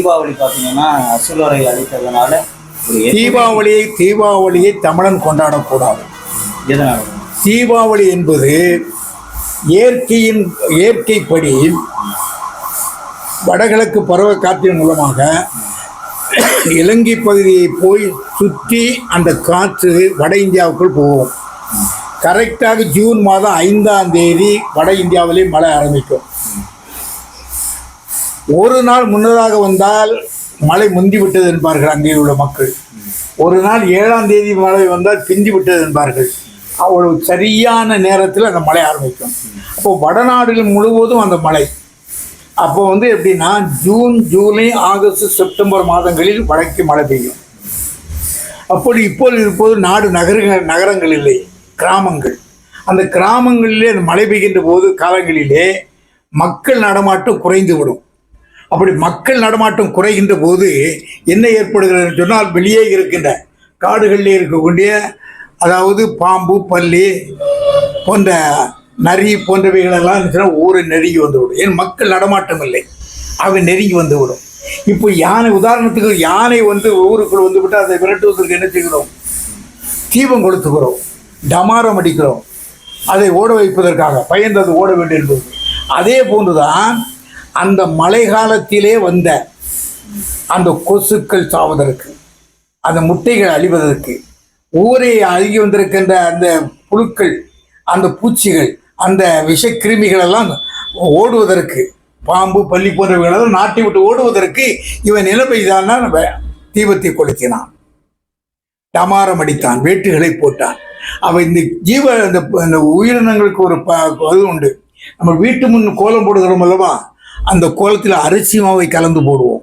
தீபாவளி பார்த்தீங்கன்னா அசுரரை அழித்ததுனால தீபாவளியை தமிழன் கொண்டாடக்கூடாது. எதனால? தீபாவளி என்பது இயற்கைப்படி வடகிழக்கு பருவ காற்றின் மூலமாக இலங்கை பகுதியை போய் சுற்றி அந்த காற்று வட இந்தியாவுக்குள் போகும். கரெக்டாக ஜூன் மாதம் 5ஆம் தேதி வட இந்தியாவிலே மழை ஆரம்பிக்கும். ஒரு நாள் முன்னதாக வந்தால் மழை முந்தி விட்டது என்பார்கள் அங்கே உள்ள மக்கள். ஒரு நாள் 7ஆம் தேதி மழை வந்தால் பிந்தி விட்டது என்பார்கள். அவ்வளவு சரியான நேரத்தில் அந்த மழை ஆரம்பிக்கும். அப்போ வடநாடுகள் முழுவதும் அந்த மழை அப்போ எப்படின்னா ஜூன், ஜூலை, ஆகஸ்ட், செப்டம்பர் மாதங்களில் வடக்கு மழை பெய்யும். அப்படி இப்போது நாடு நகரங்கள் இல்லை, கிராமங்கள். அந்த கிராமங்களிலே அந்த மழை பெய்கின்ற போது காலங்களிலே மக்கள் நடமாட்டம் குறைந்து விடும். அப்படி மக்கள் நடமாட்டம் குறைகின்ற போது என்ன ஏற்படுகிறது சொன்னால், வெளியே இருக்கின்ற காடுகளிலே இருக்கக்கூடிய அதாவது பாம்பு, பல்லி போன்ற நரி போன்றவைகளெல்லாம் ஊரை நெருங்கி வந்துவிடும். ஏன் மக்கள் நடமாட்டம் இல்லை, அவை நெருங்கி வந்துவிடும். இப்போ யானை, உதாரணத்துக்கு யானை ஊருக்குள் வந்துவிட்டு அதை விரட்டுவதற்கு என்ன செய்கிறோம்? தீபம் கொளுத்துகிறோம், டமாரம் அடிக்கிறோம், அதை ஓட வைப்பதற்காக, பயந்து ஓட வேண்டும் என்பது. அதே போன்றுதான் அந்த மழை காலத்திலே வந்த அந்த கொசுக்கள் சாவதற்கு, அந்த முட்டைகள் அழிவதற்கு, ஊரை அழுகி வந்திருக்கின்ற அந்த புழுக்கள், அந்த பூச்சிகள், அந்த விஷக்கிருமிகள் எல்லாம் ஓடுவதற்கு, பாம்பு, பள்ளி போன்றவைகளெல்லாம் நாட்டை விட்டு ஓடுவதற்கு இவன் நில பெய்தான் தீபத்தை கொளுத்தினான், டமாரம் அடித்தான், வேட்டுகளை போட்டான். அவன் இந்த உயிரினங்களுக்கு ஒரு இது உண்டு. நம்ம வீட்டு முன் கோலம் போடுகிறோம் அல்லவா, அந்த கோலத்தில் அரிசி மாவை கலந்து போடுவோம்.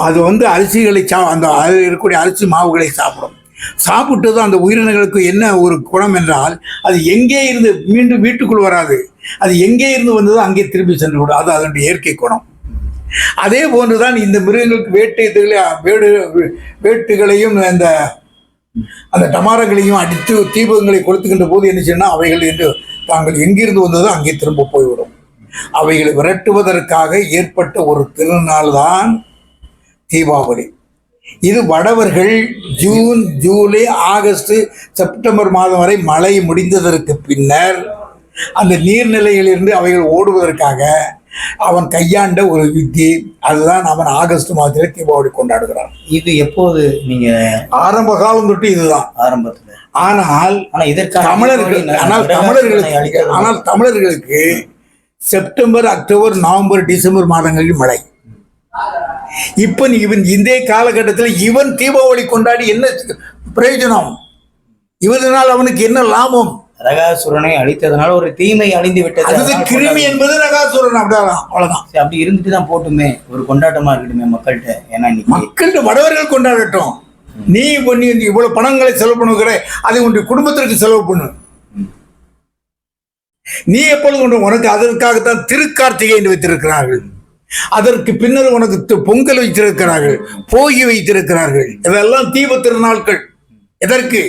அது அரிசிகளை அந்த இருக்கக்கூடிய அரிசி மாவுகளை சாப்பிடும். சாப்பிட்டு தான் அந்த உயிரினங்களுக்கு என்ன ஒரு குணம் என்றால், அது எங்கே இருந்து மீண்டும் வீட்டுக்குள் வராது, அது எங்கே இருந்து வந்ததோ அங்கே திரும்பி சென்று விடும். அது அதனுடைய இயற்கை குணம். அதே போன்றுதான் இந்த மிருகங்களுக்கு வேட்டுகளையும் அந்த டமாரங்களையும் அடித்து தீபங்களை கொளுத்துகின்ற போது என்ன செய்யணும், அவைகள் என்று தாங்கள் எங்கிருந்து வந்ததோ அங்கே திரும்ப போய்விடும். அவைகளை விரட்டுவதற்காக ஏற்பட்ட ஒரு திருநாள் தான் தீபாவளி. இது வடவர்கள் ஜூன், ஜூலை, ஆகஸ்ட், செப்டம்பர் மாதம் வரை மழை முடிந்ததற்கு பின்னர் அந்த நீர்நிலைகளிலிருந்து அவைகள் ஓடுவதற்காக அவன் கையாண்ட ஒரு வித்தி. அதுதான் அவன் ஆகஸ்ட் மாதத்தில் தீபாவளி கொண்டாடுகிறான். இது எப்போது? நீங்க ஆரம்ப காலம் தொட்டு இதுதான் ஆரம்பத்தில். ஆனால் தமிழர்களுக்கு செப்டம்பர், அக்டோபர், நவம்பர், டிசம்பர் மாதங்களில் மழை. இப்ப இவன் இந்த காலகட்டத்தில் இவன் தீபாவளி கொண்டாடி என்ன பிரயோஜனம்? இவனால் அவனுக்கு என்ன லாபம்? நரகாசுரனை அழித்ததுனால ஒரு தீமை அழிந்து விட்டது. அது கிருமி என்பது நரகாசுரன். அவ்வளவுதான். அப்படி இருந்துட்டு தான் போட்டுமே, ஒரு கொண்டாட்டமா இருக்கட்டுமே மக்கள்கிட்ட. ஏன்னா மக்கள்கிட்ட வடவர்கள் கொண்டாடட்டும். நீ இவ்வளவு பணங்களை செலவு பண்ணுகிற, அதை உன்னுடைய குடும்பத்திற்கு செலவு பண்ணு. நீ எப்பொழுது கொண்டு உனக்கு அதற்காகத்தான் திருக்கார்த்திகை என்று வைத்திருக்கிறார்கள். அதற்கு பின்னர் உனக்கு பொங்கல் வைத்திருக்கிறார்கள், போகி வைத்திருக்கிறார்கள். இதெல்லாம் தீப திருநாட்கள். எதற்கு?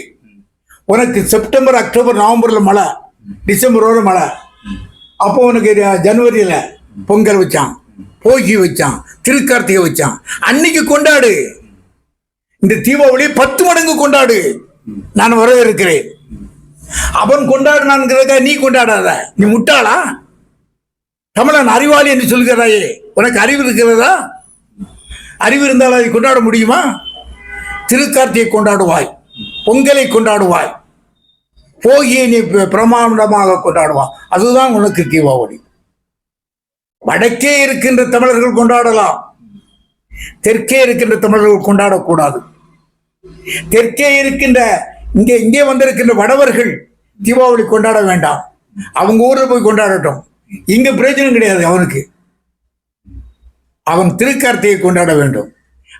உனக்கு செப்டம்பர், அக்டோபர், நவம்பர்ல மழை, டிசம்பரோட மழை. அப்போ உனக்கு ஜனவரியில பொங்கல் வச்சான், போகி வச்சான், திருக்கார்த்திகை வச்சான். அன்னைக்கு கொண்டாடு. இந்த தீபாவளி 10 மடங்கு கொண்டாடு. நான் வரவேற்கிறேன். அவன் கொண்டாடுனான்ங்கிறத நீ கொண்டாடாத. நீ முட்டாளா? தமிழன் அறிவாளி என்று சொல்கிறாயே, உனக்கு அறிவு இருக்கிறதா? அறிவு இருந்தால் அதை கொண்டாட முடியுமா? திருக்கார்த்தியை கொண்டாடுவாய், பொங்கலை கொண்டாடுவாய், போகியை நீ பிரமாண்டமாக கொண்டாடுவாய். அதுதான் உனக்கு தீபாவளி. வடக்கே இருக்கின்ற தமிழர்கள் கொண்டாடலாம், தெற்கே இருக்கின்ற தமிழர்கள் கொண்டாடக்கூடாது. தெற்கே இருக்கின்ற இங்கே வந்திருக்கின்ற வடவர்கள் தீபாவளி கொண்டாட வேண்டாம், அவங்க ஊரில் போய் கொண்டாடட்டும். இங்க பிரயோஜனம் கிடையாது அவனுக்கு. அவன் திருக்கார்த்தியை கொண்டாட வேண்டும்,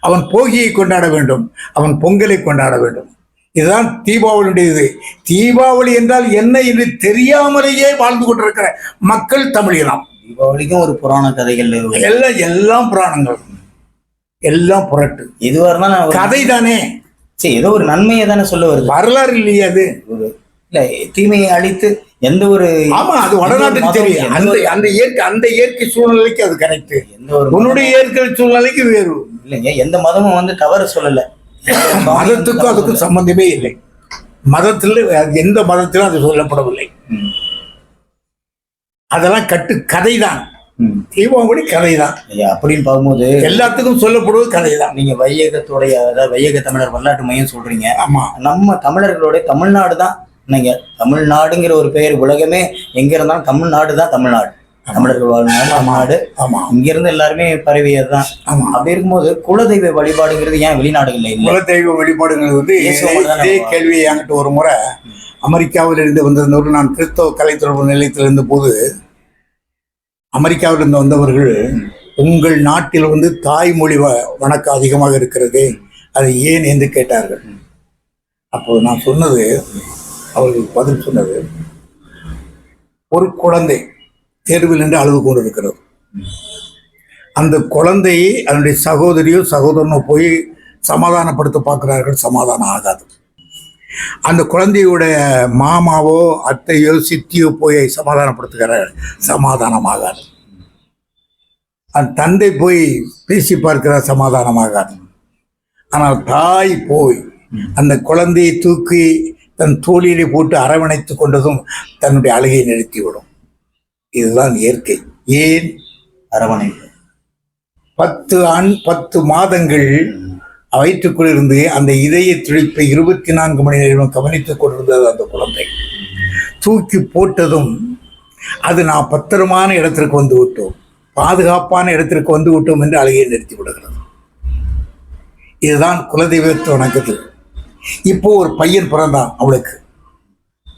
அவன் போகியை கொண்டாட வேண்டும், அவன் பொங்கலை கொண்டாட வேண்டும். இதுதான் தீபாவளியுடைய இது. தீபாவளி என்றால் என்ன என்று தெரியாமலேயே வாழ்ந்து கொண்டிருக்கிற மக்கள் தமிழினம். தீபாவளிக்கும் ஒரு புராண கதைகள் எல்லாம் புராணங்கள், எல்லாம் புரட்டு. இதுவரை கதை தானே. சரி, ஏதோ ஒரு நன்மையை தானே சொல்ல வருது. வரலாறு இல்லையா? அது இல்ல தீமையை அழித்து எந்த ஒரு ஆமா, அது வடநாட்டுக்கு தெரியும். அந்த இயற்கை சூழ்நிலைக்கு அது கரெக்ட். எந்த ஒரு உன்னுடைய இயற்கை சூழ்நிலைக்கு வேறு இல்லைங்க. எந்த மதமும் வந்து தவறு சொல்லல. மதத்துக்கும் அதுக்கும் சம்பந்தமே இல்லை. மதத்தில் எந்த மதத்திலும் அது சொல்லப்படவில்லை. அதெல்லாம் கதை தான். தீபாவளி கதை தான். அப்படின்னு பார்க்கும்போது எல்லாத்துக்கும் சொல்லப்படுவது கதை தான். நீங்க வையகத்துடைய, அதாவது வையக தமிழர் வரலாற்று மையம் சொல்றீங்க. ஆமா, நம்ம தமிழர்களுடைய தமிழ்நாடு தான். நீங்க தமிழ்நாடுங்கிற ஒரு பெயர் உலகமே எங்க இருந்தாலும் தமிழ்நாடு தான். தமிழ்நாடு தமிழர்கள் வாழ்நாடு தமிழ்நாடு. ஆமா, இங்க இருந்து எல்லாருமே பரவியதுதான். அப்படி இருக்கும்போது குலதெய்வ வழிபாடுங்கிறது ஏன் வெளிநாடுகள்ல இல்லை? குலதெய்வ வழிபாடுங்கிறது வந்து இதே கேள்வியை என்கிட்ட ஒரு முறை அமெரிக்காவில் இருந்து வந்திருந்தவர்கள், நான் கிறிஸ்தவ கலை தொடர்பு நிலையத்தில் இருந்த போது அமெரிக்காவிலிருந்து வந்தவர்கள், உங்கள் நாட்டில் வந்து தாய்மொழி வணக்கம் அதிகமாக இருக்கிறது, அது ஏன் என்று கேட்டார்கள். அப்போது நான் சொன்னது, அவர்கள் பதில் சொன்னது, ஒரு குழந்தை தேர்வில் நின்று அழுது கொண்டிருக்கிறது. அந்த குழந்தையை அதனுடைய சகோதரியோ சகோதரனோ போய் சமாதானப்படுத்த பார்க்கிறார்கள், சமாதானம் ஆகாது. அந்த குழந்தையுடைய மாமாவோ அத்தையோ சித்தியோ போய் சமாதானப்படுத்துகிறார்கள், சமாதானம் ஆகாது. அந்த தந்தை போய் பேசி பார்க்கிறார், சமாதானம் ஆகாது. ஆனால் தாய் போய் அந்த குழந்தையை தூக்கி தன் தோளிலே போட்டு அரவணைத்து கொண்டதும் தன்னுடைய அழுகையை நிறுத்திவிடும். இதுதான் இயற்கை. ஏன் அரவணைப்பு? 10 மாதங்கள் வயிற்றுக்குள் இருந்து அந்த இதய துடிப்பை 24 மணி நேரம் கவனித்துக் கொண்டிருந்தது அந்த குழந்தை. தூக்கி போட்டதும் அது நான் பத்திரமான இடத்திற்கு வந்து விட்டோம், பாதுகாப்பான இடத்திற்கு வந்து விட்டோம் என்று அழுகையை நிறுத்தி விடுகிறது. இதுதான் குலதெய்வத்தை வணக்கத்தில். இப்போ ஒரு பையன் பிறந்தான், அவளுக்கு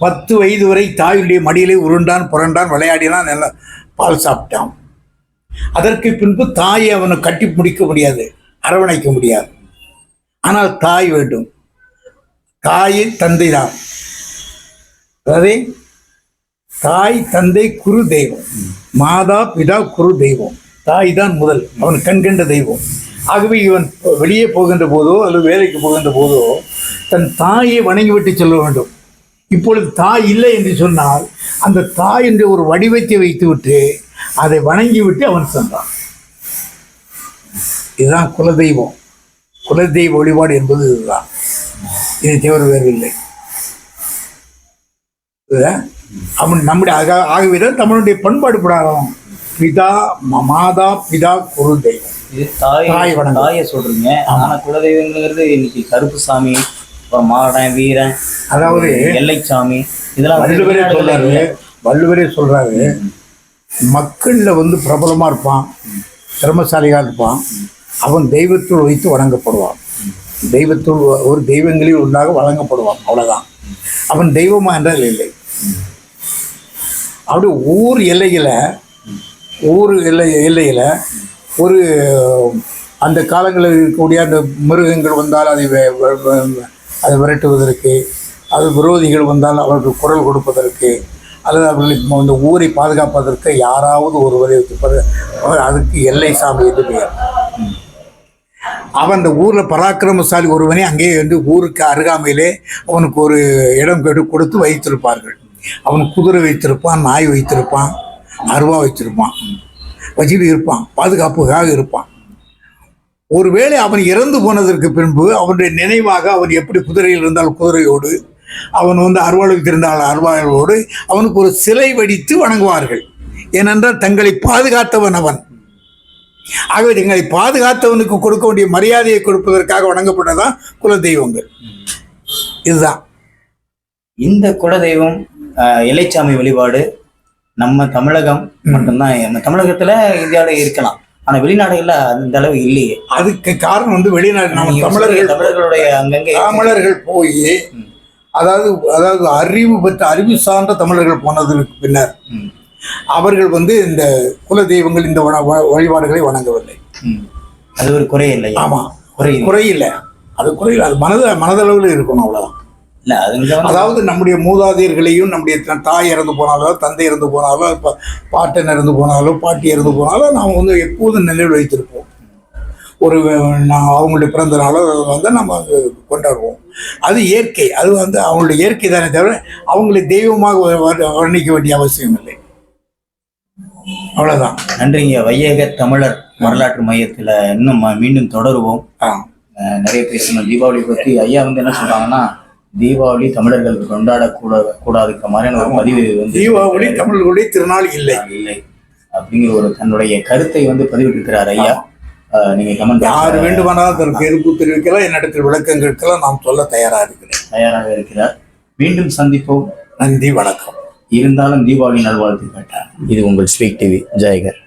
10 வயது வரை தாயுடைய மடியிலே உருண்டான், புரண்டான், விளையாடினான், நல்லா பால் சாப்பிட்டான். அதற்கு பின்பு தாயை அவனை கட்டி முடிக்க முடியாது, அரவணைக்க முடியாது. ஆனால் தாய் வேண்டும். தாயின் தந்தை தான். அதாவது தாய் தந்தை குரு தெய்வம், மாதா பிதா குரு தெய்வம். தாய் தான் முதல், அவன் கண்கண்ட தெய்வம். ஆகவே இவன் வெளியே போகின்ற போதோ அல்லது வேலைக்கு போகின்ற போதோ தன் தாயை வணங்கிவிட்டு செல்ல வேண்டும். இப்பொழுது தாய் இல்லை என்று சொன்னால் அந்த தாய் என்ற ஒரு வடிவத்தை வைத்துவிட்டு அதை வணங்கிவிட்டு அவன் சென்றான். இதுதான் குலதெய்வம். குலதெய்வ வழிபாடு என்பது இதுதான். இதை தவிர வேறு இல்லை. அவன் நம்முடைய ஆகவேதான் தமிழுடைய பண்பாடு பிரகாரம் பிதா மாதா பிதா குரு தெய்வம். இது தாயை சொல்றீங்க. ஆனா குலதெய்வங்கிறது இன்னைக்கு கருப்பு சாமி, மாடன், வீரன், அதாவது எல்லைச்சாமி, இதெல்லாம் வள்ளுவரே சொல்றாரு. மக்கள்ல வந்து பிரபலமா இருப்பான், திறமசாலியா இருப்பான், அவன் தெய்வத்துள் வைத்து வணங்கப்படுவான். தெய்வத்துள் ஒரு தெய்வங்களில் ஒன்றாக வழங்கப்படுவான், அவ்வளவுதான். அவன் தெய்வமா என்றால் இல்லை. அப்படி ஊர் எல்லையில ஒரு அந்த காலங்களில் இருக்கக்கூடிய அந்த மிருகங்கள் வந்தால் அதை விரட்டுவதற்கு, அது விரோதிகள் வந்தால் அவர்களுக்கு குரல் கொடுப்பதற்கு, அல்லது அவர்களுக்கு அந்த ஊரை பாதுகாப்பதற்கு யாராவது ஒருவரை வைத்திருப்பது, அதுக்கு எல்லை சாமி என்று பெயர். அவன் அந்த ஊரில் பராக்கிரமசாலி ஒருவனே அங்கே வந்து ஊருக்கு அருகாமையிலே அவனுக்கு ஒரு இடம் கொடுத்து வைத்திருப்பார்கள். அவன் குதிரை வைத்திருப்பான், நாய் வைத்திருப்பான், அருவா வைத்திருப்பான், வச்சுட்டு இருப்பான், பாதுகாப்புக்காக இருப்பான். ஒருவேளை அவன் இறந்து போனதற்கு பின்பு அவனுடைய நினைவாக அவன் எப்படி குதிரையில் இருந்தால் குதிரையோடு, அவன் வந்து அருவாள் வைத்திருந்தால் அருவாளோடு அவனுக்கு ஒரு சிலை வடித்து வணங்குவார்கள். ஏனென்றால் தங்களை பாதுகாத்தவன் அவன். ஆகவே தங்களை பாதுகாத்தவனுக்கு கொடுக்க வேண்டிய மரியாதையை கொடுப்பதற்காக வணங்கப்பட்டதான் குல தெய்வங்கள். இதுதான் இந்த குலதெய்வம். எல்லைச்சாமி வழிபாடு நம்ம தமிழகம் மட்டும்தான். நம்ம தமிழகத்துல இந்தியாவில இருக்கலாம், ஆனா வெளிநாடுகள்ல அந்த அளவு இல்லையே. அதுக்கு காரணம் வந்து வெளிநாடு நம்ம தமிழர்களுடைய அங்கங்கே தமிழர்கள் போய் அதாவது அறிவு சார்ந்த தமிழர்கள் போனதற்கு பின்னர் அவர்கள் வந்து இந்த குல தெய்வங்கள் இந்த வழிபாடுகளை வணங்கவில்லை. அது ஒரு குறை இல்லை. ஆமா, குறையில்லை. அது குறையில்லை. அது மனதளவில் இருக்கணும், அவ்வளவுதான். அதாவது நம்முடைய மூதாதையர்களையும், நம்முடைய தாய் இறந்து போனாலோ, தந்தை இறந்து போனாலோ, பாட்டன் இறந்து போனாலோ, பாட்டி இறந்து போனாலோ நாம் வந்து எப்போதும் நினைவில் வைத்திருப்போம். ஒரு அவங்களுடைய பிறந்த நாளோ வந்து நம்ம கொண்டாடுவோம். அது இயற்கை, அது வந்து அவங்களுடைய இயற்கை தானே தவிர அவங்களை தெய்வமாக வர்ணிக்க வேண்டிய அவசியம் இல்லை. அவ்வளோதான். நன்றிங்க. வையக தமிழர் வரலாற்று மையத்தில் இன்னும் மீண்டும் தொடருவோம். நிறைய பேசணும் தீபாவளி பற்றி. ஐயா வந்து என்ன சொல்றாங்கன்னா, தீபாவளி தமிழர்கள் கூடாதுக்க மாதிரியான ஒரு பதிவு வந்து, தீபாவளி தமிழர்களுடைய திருநாள் இல்லை அப்படிங்கிற ஒரு தன்னுடைய கருத்தை வந்து பதிவிட்டிருக்கிறார் ஐயா. நீங்க கமெண்ட் யார் வேண்டுமானாலும் அதற்கு எதிர்ப்பு தெரிவிக்கலாம், என்னிடத்தில் விளக்கங்களுக்கெல்லாம் நாம் சொல்ல தயாராக இருக்கிறார். மீண்டும் சந்திப்போம். நன்றி, வணக்கம். இருந்தாலும் தீபாவளி நல்வாழ்த்து கேட்டார். இது உங்கள் ஸ்வீக் டிவி. ஜெயகர்.